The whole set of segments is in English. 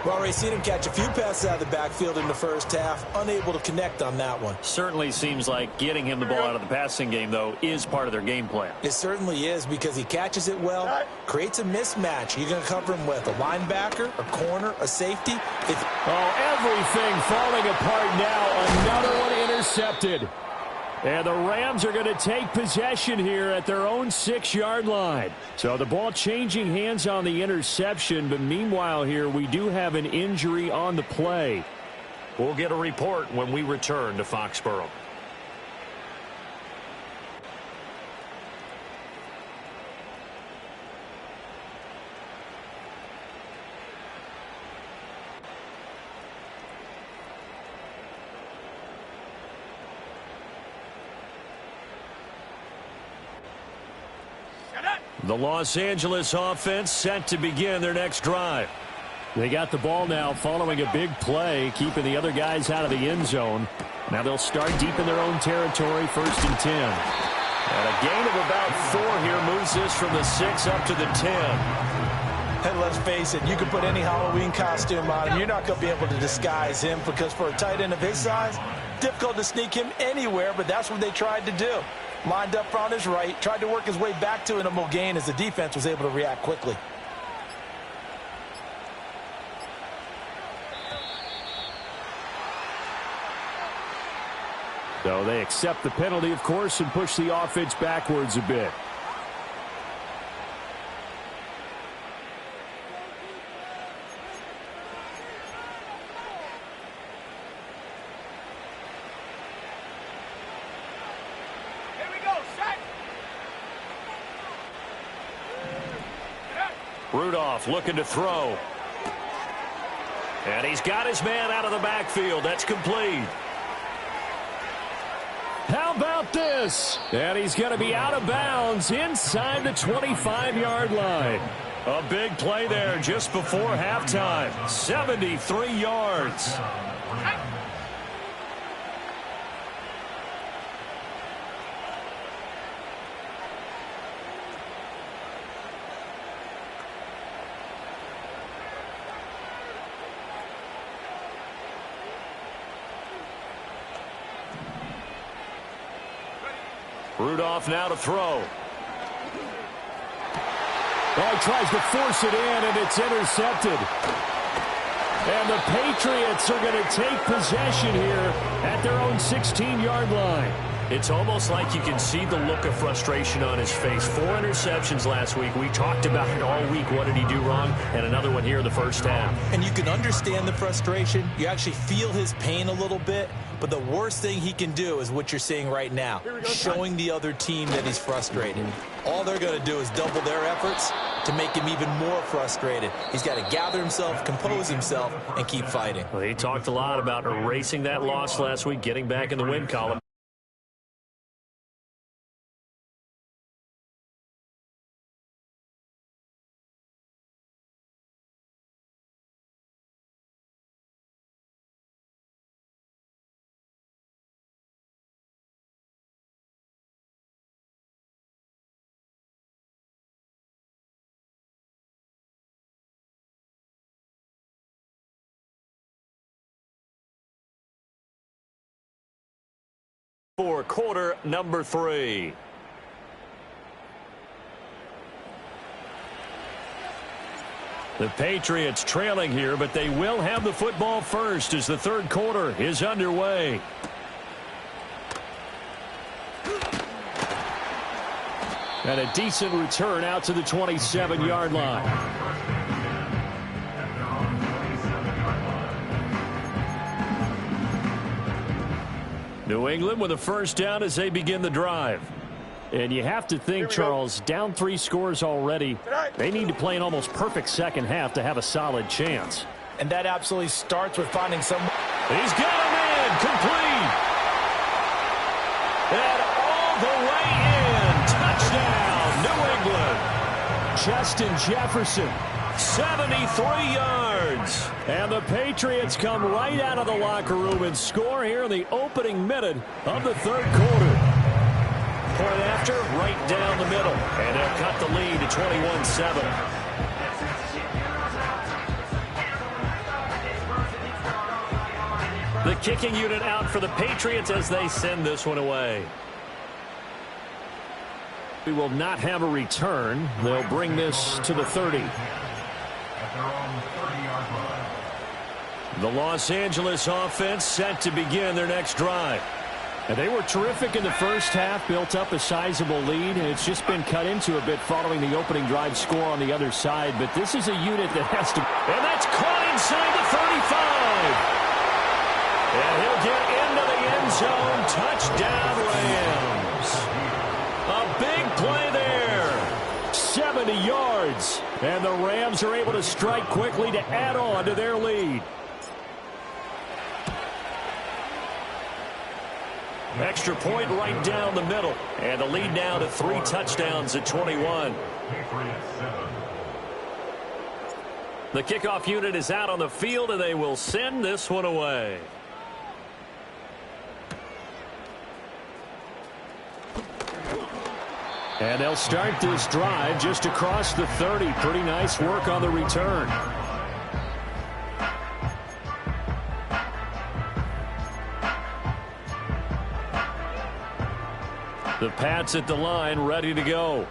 We've already seen him catch a few passes out of the backfield in the first half, unable to connect on that one. Certainly seems like getting him the ball out of the passing game, though, is part of their game plan. It certainly is, because he catches it well, creates a mismatch. You're going to cover him with a linebacker, a corner, a safety. Everything falling apart now. Another one intercepted. And the Rams are going to take possession here at their own 6-yard line. So the ball changing hands on the interception, but meanwhile here we do have an injury on the play. We'll get a report when we return to Foxborough. The Los Angeles offense set to begin their next drive. They got the ball now following a big play, keeping the other guys out of the end zone. Now they'll start deep in their own territory, 1st and 10. And a gain of about 4 here moves this from the 6 up to the 10. And let's face it, you can put any Halloween costume on him. You're not going to be able to disguise him, because for a tight end of his size, difficult to sneak him anywhere, but that's what they tried to do. Lined up on his right, tried to work his way back to an immoral gain as the defense was able to react quickly. So they accept the penalty, of course, and push the offense backwards a bit. Rudolph looking to throw. And he's got his man out of the backfield. That's complete. How about this? And he's going to be out of bounds inside the 25-yard line. A big play there just before halftime. 73 yards. Rudolph now to throw. He tries to force it in, and it's intercepted. And the Patriots are going to take possession here at their own 16-yard line. It's almost like you can see the look of frustration on his face. 4 interceptions last week. We talked about it all week. What did he do wrong? And another one here in the first half. And you can understand the frustration. You actually feel his pain a little bit. But the worst thing he can do is what you're seeing right now, showing the other team that he's frustrated. All they're going to do is double their efforts to make him even more frustrated. He's got to gather himself, compose himself, and keep fighting. Well, he talked a lot about erasing that loss last week, getting back in the win column. For quarter number 3. The Patriots trailing here, but they will have the football first as the third quarter is underway. And a decent return out to the 27-yard line. New England with a first down as they begin the drive. And you have to think, Charles, down 3 scores already. They need to play an almost perfect second half to have a solid chance. And that absolutely starts with finding some. He's got him in, complete. And all the way in. Touchdown, New England. Justin Jefferson, 73 yards. And the Patriots come right out of the locker room and score here in the opening minute of the third quarter. Point after, right down the middle. And they'll cut the lead to 21-7. The kicking unit out for the Patriots as they send this one away. We will not have a return. They'll bring this to the 30. The Los Angeles offense set to begin their next drive. And they were terrific in the first half, built up a sizable lead, and it's just been cut into a bit following the opening drive score on the other side. But this is a unit that has to... And that's caught inside the 35. And he'll get into the end zone. Touchdown, Rams. A big play there. 70 yards. And the Rams are able to strike quickly to add on to their lead. Extra point right down the middle. And the lead now to 3 touchdowns at 21. The kickoff unit is out on the field, and they will send this one away. And they'll start this drive just across the 30. Pretty nice work on the return. The Pats at the line, ready to go.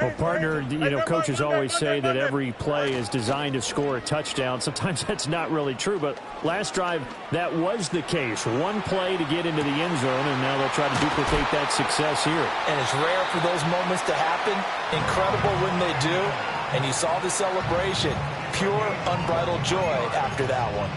Well, partner, coaches always say that every play is designed to score a touchdown. Sometimes that's not really true, but last drive, that was the case. One play to get into the end zone, and now they'll try to duplicate that success here. And it's rare for those moments to happen. Incredible when they do. And you saw the celebration. Pure, unbridled joy after that one.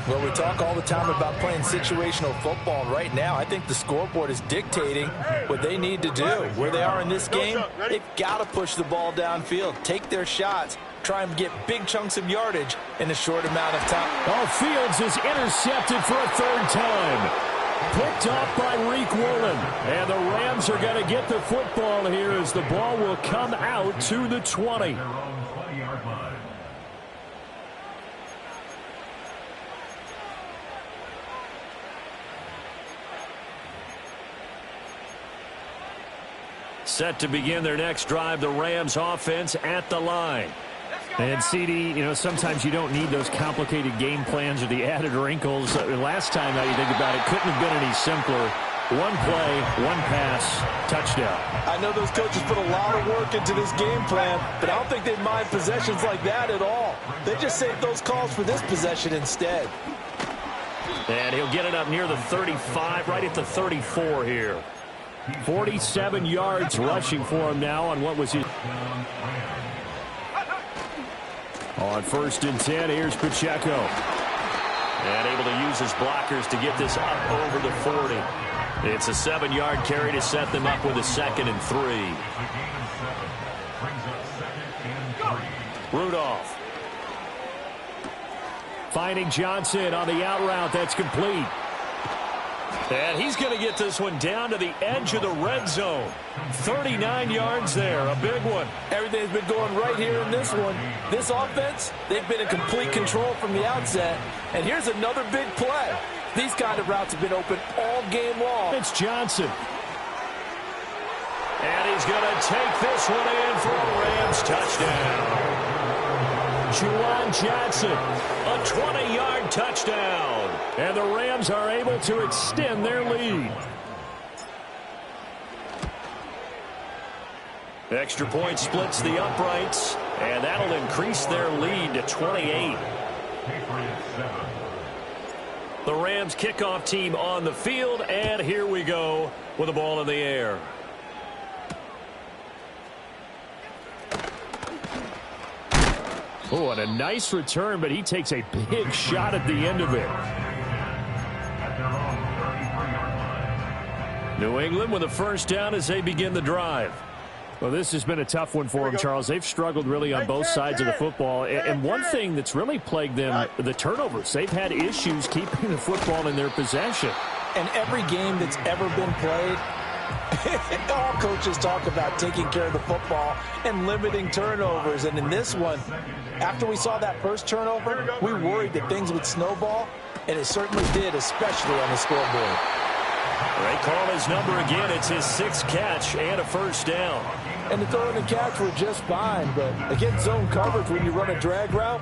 Well, we talk all the time about playing situational football. Right now, I think the scoreboard is dictating what they need to do. Where they are in this game, they've got to push the ball downfield, take their shots, try and get big chunks of yardage in a short amount of time. Fields is intercepted for a third time. Picked off by Reek Woolen. And the Rams are going to get the football here as the ball will come out to the 20. Set to begin their next drive, the Rams offense at the line. And CD, sometimes you don't need those complicated game plans or the added wrinkles. Last time, now you think about it, couldn't have been any simpler. One play, one pass, touchdown. I know those coaches put a lot of work into this game plan, but I don't think they mind possessions like that at all. They just save those calls for this possession instead. And he'll get it up near the 35, right at the 34 here. 47 yards rushing for him now on what was his... On 1st and 10, here's Pacheco. And able to use his blockers to get this up over the 40. It's a 7-yard carry to set them up with a 2nd and 3. Rudolph. Finding Johnson on the out route. That's complete. And he's going to get this one down to the edge of the red zone. 39 yards there, a big one. Everything's been going right here in this one. This offense, they've been in complete control from the outset. And here's another big play. These kind of routes have been open all game long. It's Johnson. And he's going to take this one in for a Rams touchdown. Juwan Johnson. A 20-yard touchdown. And the Rams are able to extend their lead. Extra point splits the uprights, and that'll increase their lead to 28. The Rams kickoff team on the field, and here we go with the ball in the air. Oh, and a nice return, but he takes a big shot at the end of it. New England with a first down as they begin the drive. Well, this has been a tough one for them, Charles. They've struggled really on both sides of the football. And one thing that's really plagued them, the turnovers. They've had issues keeping the football in their possession. And every game that's ever been played, all coaches talk about taking care of the football and limiting turnovers. And in this one, after we saw that first turnover, we worried that things would snowball, and it certainly did, especially on the scoreboard. They call his number again. It's his 6th catch and a first down. And the throw and the catch were just fine, but against zone coverage, when you run a drag route,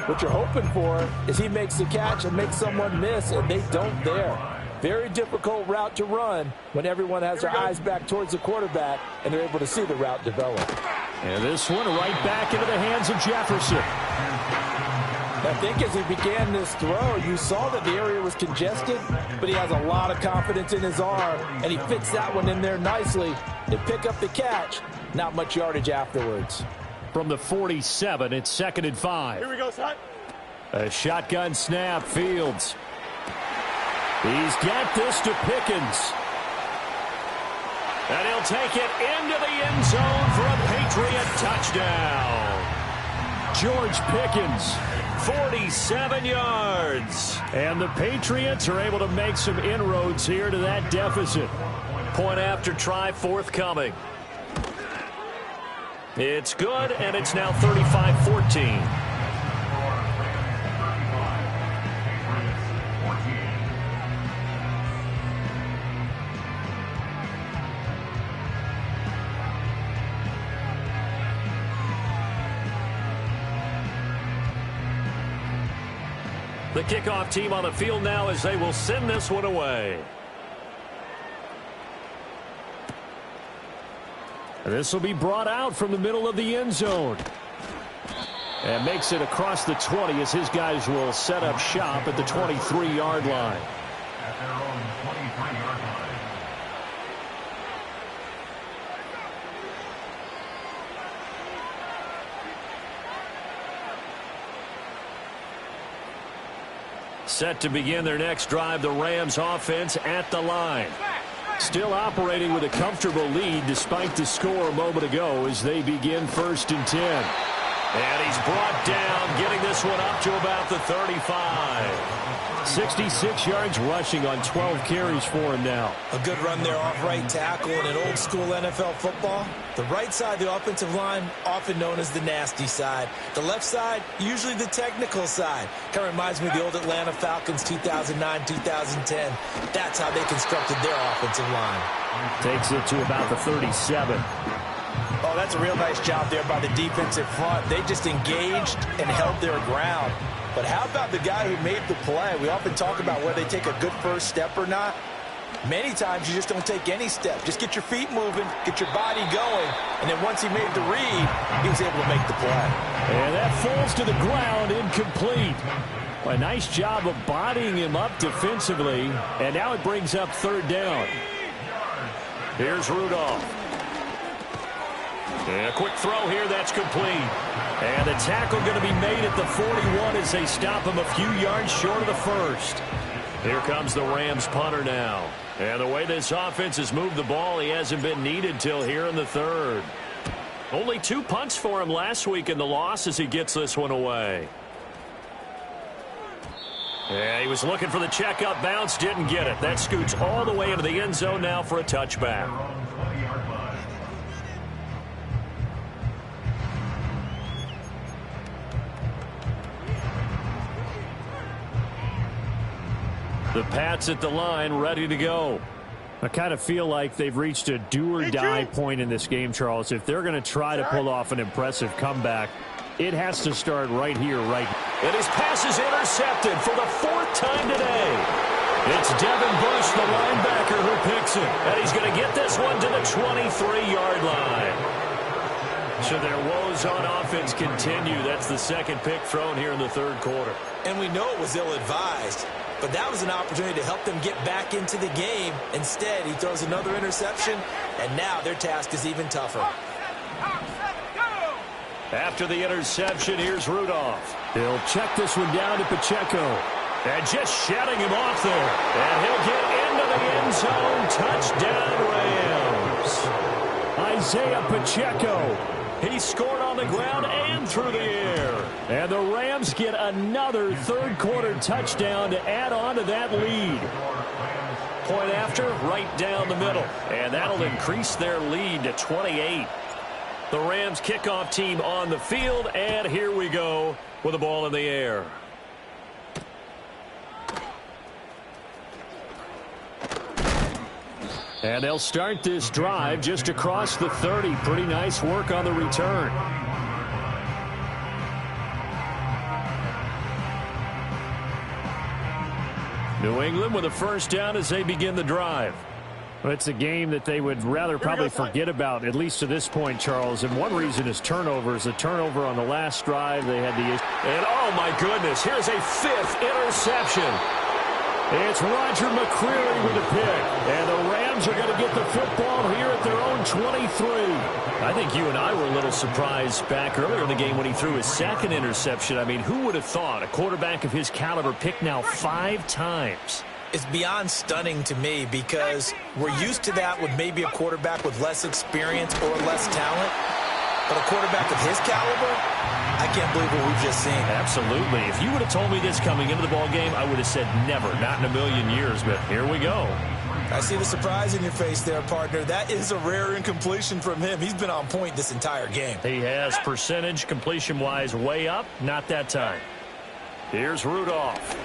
what you're hoping for is he makes the catch and makes someone miss, and they don't there. Very difficult route to run when everyone has their eyes back towards the quarterback and they're able to see the route develop. And this one right back into the hands of Jefferson. I think as he began this throw, you saw that the area was congested, but he has a lot of confidence in his arm, and he fits that one in there nicely. They pick up the catch, not much yardage afterwards. From the 47, it's 2nd and 5. Here we go, son. A shotgun snap, Fields. He's got this to Pickens. And he'll take it into the end zone for a Patriot touchdown. George Pickens, 47 yards. And the Patriots are able to make some inroads here to that deficit. Point after try forthcoming. It's good, and it's now 35-14. The kickoff team on the field now as they will send this one away. This will be brought out from the middle of the end zone. And makes it across the 20 as his guys will set up shop at the 23-yard line. Set to begin their next drive, the Rams offense at the line. Still operating with a comfortable lead despite the score a moment ago as they begin 1st and 10. And he's brought down, getting this one up to about the 35. 66 yards rushing on 12 carries for him now. A good run there off right tackle in an old school NFL football. The right side, the offensive line, often known as the nasty side. The left side, usually the technical side. Kind of reminds me of the old Atlanta Falcons 2009, 2010. That's how they constructed their offensive line. Takes it to about the 37. Oh, that's a real nice job there by the defensive front. They just engaged and held their ground. But how about the guy who made the play? We often talk about whether they take a good first step or not. Many times you just don't take any step. Just get your feet moving, get your body going, and then once he made the read, he was able to make the play. And that falls to the ground, incomplete. A nice job of bodying him up defensively, and now it brings up 3rd down. Here's Rudolph. And a quick throw here, that's complete. And the tackle going to be made at the 41 as they stop him a few yards short of the 1st. Here comes the Rams punter now. And the way this offense has moved the ball, he hasn't been needed till here in the 3rd. Only 2 punts for him last week in the loss as he gets this one away. Yeah, he was looking for the checkup bounce, didn't get it. That scoots all the way into the end zone now for a touchback. The Pats at the line, ready to go. I kind of feel like they've reached a do-or-die point in this game, Charles. If they're going to try to pull off an impressive comeback, it has to start right here, right now. And his pass is intercepted for the 4th time today. It's Devin Bush, the linebacker, who picks it. And he's going to get this one to the 23-yard line. So their woes on offense continue. That's the 2nd pick thrown here in the 3rd quarter. And we know it was ill-advised. But that was an opportunity to help them get back into the game. Instead, he throws another interception, and now their task is even tougher. After the interception, here's Rudolph. He'll check this one down to Pacheco. And just shutting him off there. And he'll get into the end zone. Touchdown, Rams. Isaiah Pacheco. He scored on the ground and through the air. And the Rams get another 3rd quarter touchdown to add on to that lead. Point after, right down the middle. And that'll increase their lead to 28. The Rams kickoff team on the field, and here we go with the ball in the air. And they'll start this drive just across the 30. Pretty nice work on the return. New England with a first down as they begin the drive. Well, it's a game that they would rather probably forget about, at least to this point, Charles. And one reason is turnovers. A turnover on the last drive. They had the issue. And, oh, my goodness, here's a 5th interception. It's Roger McCreary with a pick. And the Rams are going to get the football here at their own 23. I think you and I were a little surprised back earlier in the game when he threw his 2nd interception. I mean, who would have thought a quarterback of his caliber picked now 5 times? It's beyond stunning to me because we're used to that with maybe a quarterback with less experience or less talent. But a quarterback of his caliber, I can't believe what we've just seen. Absolutely. If you would have told me this coming into the ball game, I would have said never, not in a million years. But here we go. I see the surprise in your face there, partner. That is a rare incompletion from him. He's been on point this entire game. He has percentage completion-wise way up. Not that time. Here's Rudolph.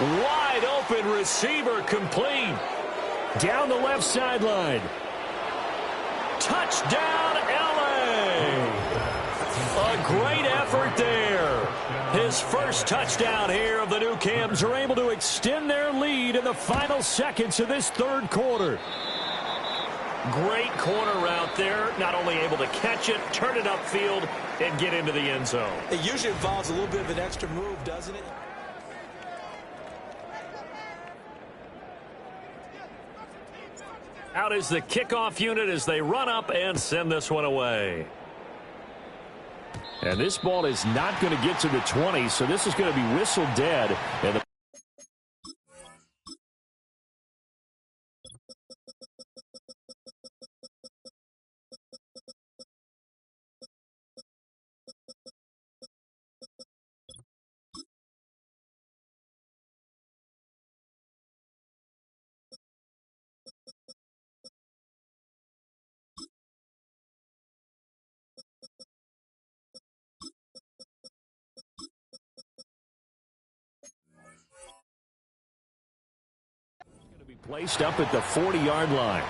Wide open receiver complete. Down the left sideline. Touchdown, LA. A great effort there. His first touchdown here of the new Cams are able to extend their lead in the final seconds of this 3rd quarter. Great corner route there. Not only able to catch it, turn it upfield, and get into the end zone. It usually involves a little bit of an extra move, doesn't it? Out is the kickoff unit as they run up and send this one away. And this ball is not going to get to the 20, so this is going to be whistled dead. And the placed up at the 40-yard line.